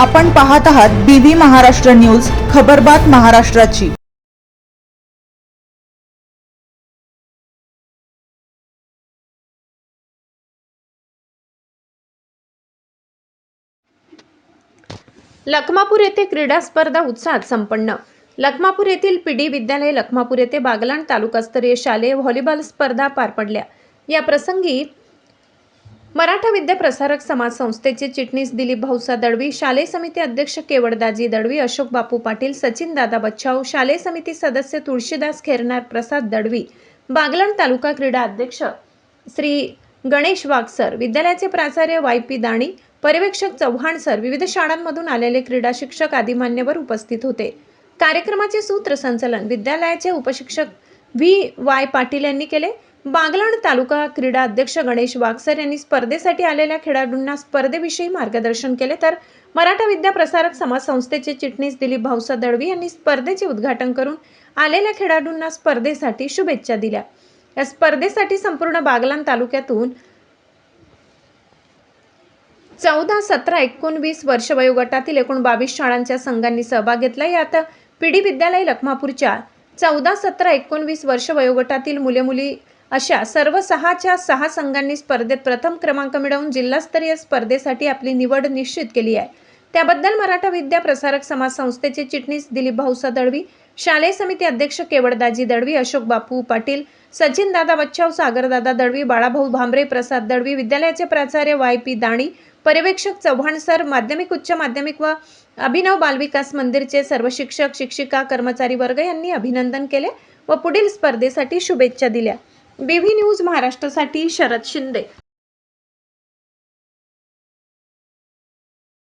आपण पाहत आहात बीबी महाराष्ट्र न्यूज, खबरबात महाराष्ट्राची। लखमापूर येथे क्रीडा स्पर्धा उत्साहात संपन्न। लखमापूर येथील पीडी विद्यालय लखमापूर येथे बागलाण तालुकास्तरीय शालेय व्हॉलीबॉल स्पर्धा पार पडल्या। या प्रसंगी मराठा विद्या प्रसारक समाज संस्थेचे चिटणीस दिलीप भाऊसा दळवी, शालेय समिती अध्यक्ष केवडदाजी दळवी, अशोक बापू पाटील, सचिन दादा बच्छाव, शालेय समिती सदस्य तुळशीदास खेरनार, प्रसाद दळवी, बागलाण तालुका क्रीडा अध्यक्ष श्री गणेश वाघ सर, विद्यालयाचे प्राचार्य वाय.पी. दाणी, पर्यवेक्षक चव्हाण सर, विविध शाळांमधून आलेले क्रीडा शिक्षक आदी मान्यवर उपस्थित होते। कार्यक्रमाचे सूत्रसंचालन विद्यालयाचे उपशिक्षक व्ही.वाय. पाटील यांनी केले। बागलाण तालुका क्रीडा अध्यक्ष गणेश वाघसर यांनी स्पर्धेसाठी आलेल्या खेळाडूंना स्पर्धेविषयी मार्गदर्शन केले, तर मराठा विद्या प्रसारक समाज संस्थेचे चिटणीस दिलीप भाऊसा दळवी यांनी स्पर्धेचे उद्घाटन करून आलेल्या खेळाडूंना स्पर्धेसाठी शुभेच्छा दिल्या। या स्पर्धेसाठी संपूर्ण बागलाण तालुक्यातून 14, 17, 19 वर्ष वयोगटातील एकूण 22 शाळांच्या संघांनी सहभाग घेतला। यात पीडी विद्यालय लखमापूरच्या 14, 17, 19 वर्ष वयोगटातील मुले-मुली अशा सर्व 6 संघांनी स्पर्धेत प्रथम क्रमांक मिळवून जिल्हास्तरीय स्पर्धेसाठी आपली निवड निश्चित केली आहे। त्याबद्दल मराठा विद्या प्रसारक समाज संस्थेचे चिटणीस दिलीप भाऊसा दळवी, शालेय समिती अध्यक्ष केवडदाजी दळवी, अशोक बापू पाटील, सचिन दादा बच्छाव, सागर दादा दळवी, बाळाभाऊ भांबरे, प्रसाद दळवी, विद्यालयाचे प्राचार्य वाय.पी. दाणी, पर्यवेक्षक चव्हाण सर, माध्यमिक, उच्च माध्यमिक व अभिनव बालविकास मंदिरचे सर्व शिक्षक, शिक्षिका, कर्मचारी वर्ग यांनी अभिनंदन केले व पुढील स्पर्धेसाठी शुभेच्छा दिल्या। बीबी न्यूज महाराष्ट्रासाठी शरद शिंदे।